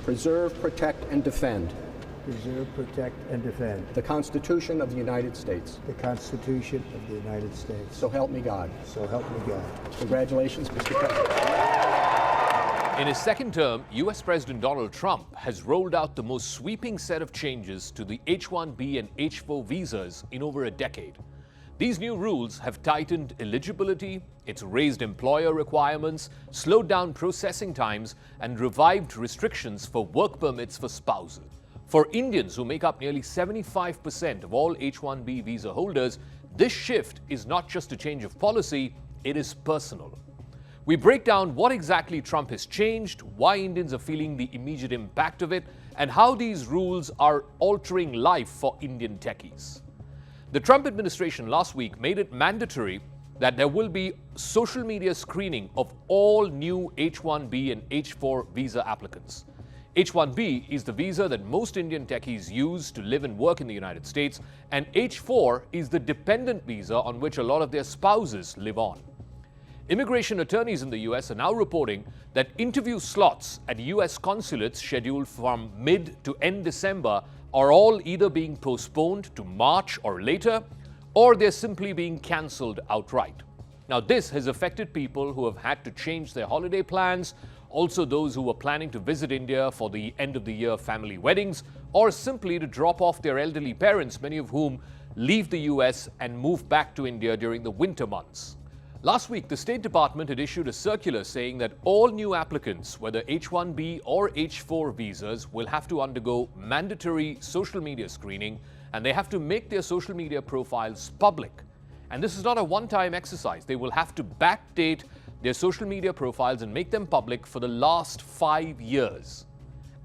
preserve, protect, and defend preserve, protect, and defend the Constitution of the United States. the Constitution of the United States. So help me God. So help me God. Congratulations, Mr. President. In his second term, U.S. President Donald Trump has rolled out the most sweeping set of changes to the H-1B and H-4 visas in over a decade. These new rules have tightened eligibility, it's raised employer requirements, slowed down processing times, and revived restrictions for work permits for spouses. For Indians, who make up nearly 75% of all H-1B visa holders, this shift is not just a change of policy, it is personal. We break down what exactly Trump has changed, why Indians are feeling the immediate impact of it, and how these rules are altering life for Indian techies. The Trump administration last week made it mandatory that there will be social media screening of all new H-1B and H-4 visa applicants. H-1B is the visa that most Indian techies use to live and work in the United States, and H-4 is the dependent visa on which a lot of their spouses live on. Immigration attorneys in the U.S. are now reporting that interview slots at U.S. consulates scheduled from mid to end December are all either being postponed to March or later, or they're simply being cancelled outright. Now, this has affected people who have had to change their holiday plans, also those who were planning to visit India for the end-of-the-year family weddings, or simply to drop off their elderly parents, many of whom leave the U.S. and move back to India during the winter months. Last week, the State Department had issued a circular saying that all new applicants, whether H-1B or H-4 visas, will have to undergo mandatory social media screening, and they have to make their social media profiles public. And this is not a one-time exercise. They will have to backdate their social media profiles and make them public for the last 5 years.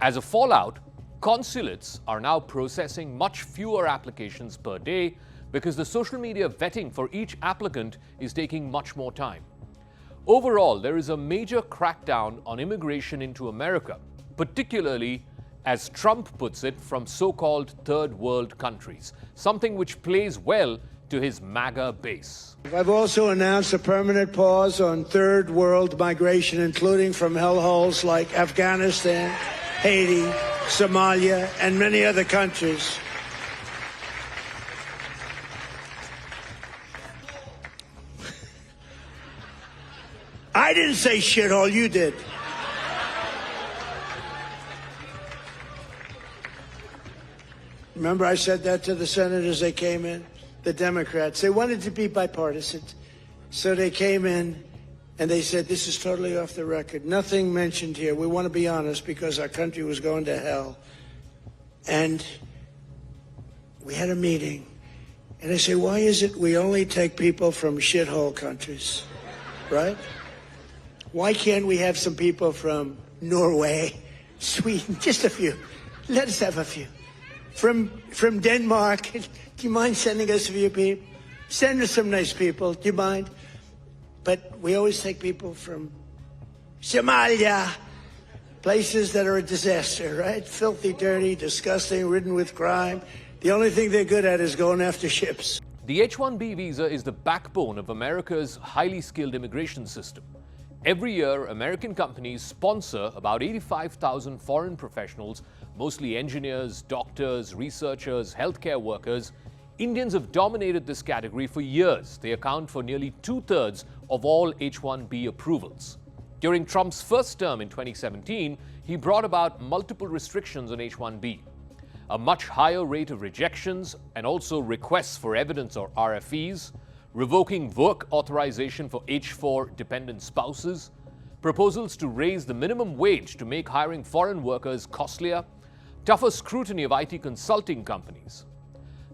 As a fallout, consulates are now processing much fewer applications per day because the social media vetting for each applicant is taking much more time. Overall, there is a major crackdown on immigration into America, particularly, as Trump puts it, from so-called third world countries, something which plays well to his MAGA base. I've also announced a permanent pause on third world migration, including from hellholes like Afghanistan, Haiti, Somalia, and many other countries. I didn't say shithole, you did. Remember I said that to the senators they came in? The Democrats. They wanted to be bipartisan. So they came in and they said, this is totally off the record. Nothing mentioned here. We want to be honest because our country was going to hell. And we had a meeting. And I say, why is it we only take people from shithole countries, right? Why can't we have some people from Norway, Sweden, just a few? Let us have a few. From Denmark, do you mind sending us a few people? Send us some nice people, do you mind? But we always take people from Somalia, places that are a disaster, right? Filthy, dirty, disgusting, ridden with crime. The only thing they're good at is going after ships. The H-1B visa is the backbone of America's highly skilled immigration system. Every year, American companies sponsor about 85,000 foreign professionals, mostly engineers, doctors, researchers, healthcare workers. Indians have dominated this category for years. They account for nearly 2/3 of all H-1B approvals. During Trump's first term in 2017, he brought about multiple restrictions on H-1B. A much higher rate of rejections and also requests for evidence or RFEs, revoking work authorization for H-4 dependent spouses, proposals to raise the minimum wage to make hiring foreign workers costlier, tougher scrutiny of IT consulting companies.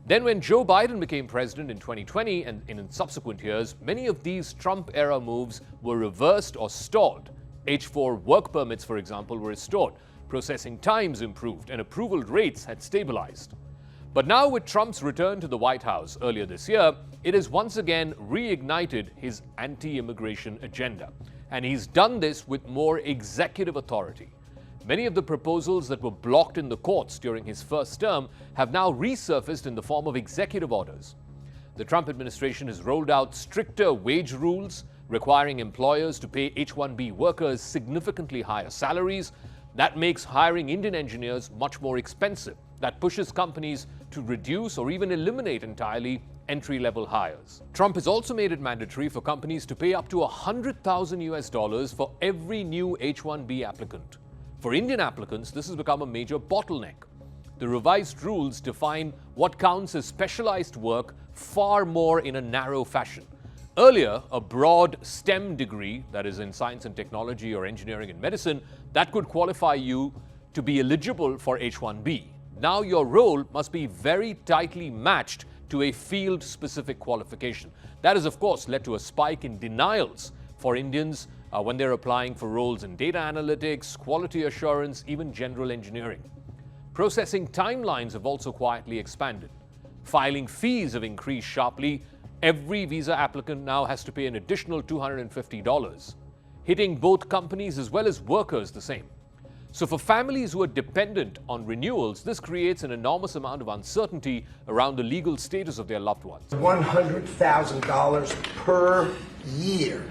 Then when Joe Biden became president in 2020 and in subsequent years, many of these Trump-era moves were reversed or stalled. H-4 work permits, for example, were restored, processing times improved, and approval rates had stabilized. But now, with Trump's return to the White House earlier this year, it has once again reignited his anti-immigration agenda. And he's done this with more executive authority. Many of the proposals that were blocked in the courts during his first term have now resurfaced in the form of executive orders. The Trump administration has rolled out stricter wage rules, requiring employers to pay H-1B workers significantly higher salaries, That makes hiring Indian engineers much more expensive. That pushes companies to reduce or even eliminate entirely entry-level hires. Trump has also made it mandatory for companies to pay up to $100,000 for every new H-1B applicant. For Indian applicants, this has become a major bottleneck. The revised rules define what counts as specialized work far more in a narrow fashion. Earlier, a broad STEM degree, that is in science and technology or engineering and medicine, that could qualify you to be eligible for H-1B. Now your role must be very tightly matched to a field-specific qualification. That has, of course, led to a spike in denials for Indians when they're applying for roles in data analytics, quality assurance, even general engineering. Processing timelines have also quietly expanded. Filing fees have increased sharply. Every visa applicant now has to pay an additional $250, hitting both companies as well as workers the same. So for families who are dependent on renewals, this creates an enormous amount of uncertainty around the legal status of their loved ones. $100,000 per year.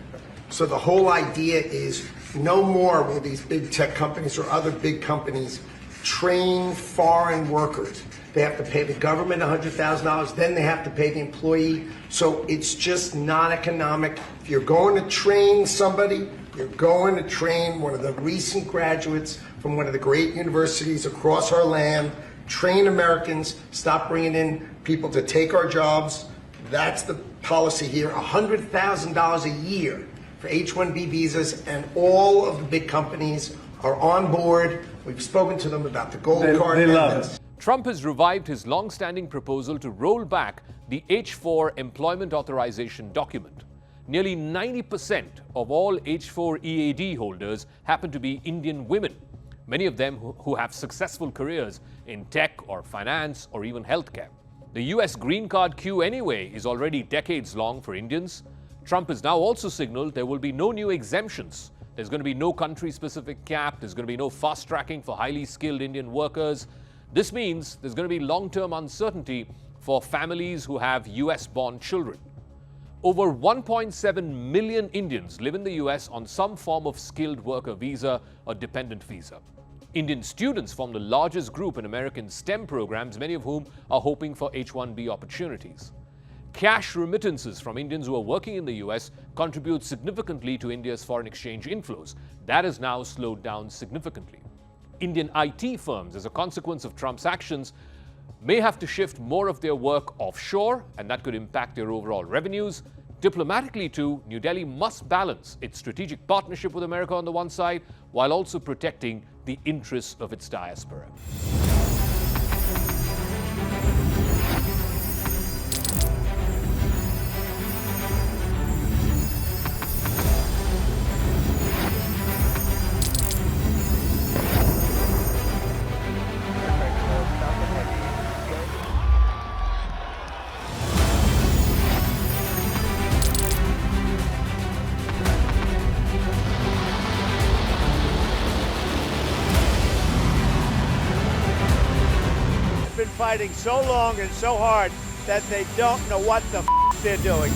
So the whole idea is no more will these big tech companies or other big companies train foreign workers. They have to pay the government $100,000, then they have to pay the employee. So it's just not economic. If you're going to train somebody, you're going to train one of the recent graduates from one of the great universities across our land. Train Americans, stop bringing in people to take our jobs. That's the policy here, $100,000 a year for H-1B visas, and all of the big companies are on board. We've spoken to them about the gold card. They love us. Trump has revived his long-standing proposal to roll back the H-4 employment authorization document. Nearly 90% of all H-4 EAD holders happen to be Indian women, many of them who have successful careers in tech or finance or even healthcare. The US green card queue anyway is already decades long for Indians. Trump has now also signaled there will be no new exemptions. There's going to be no country-specific cap. There's going to be no fast-tracking for highly skilled Indian workers. This means there's going to be long-term uncertainty for families who have US-born children. Over 1.7 million Indians live in the US on some form of skilled worker visa or dependent visa. Indian students form the largest group in American STEM programs, many of whom are hoping for H-1B opportunities. Cash remittances from Indians who are working in the US contribute significantly to India's foreign exchange inflows. That has now slowed down significantly. Indian IT firms, as a consequence of Trump's actions, may have to shift more of their work offshore, and that could impact their overall revenues. Diplomatically, too, New Delhi must balance its strategic partnership with America on the one side, while also protecting the interests of its diaspora. Fighting so long and so hard that they don't know what the they're doing.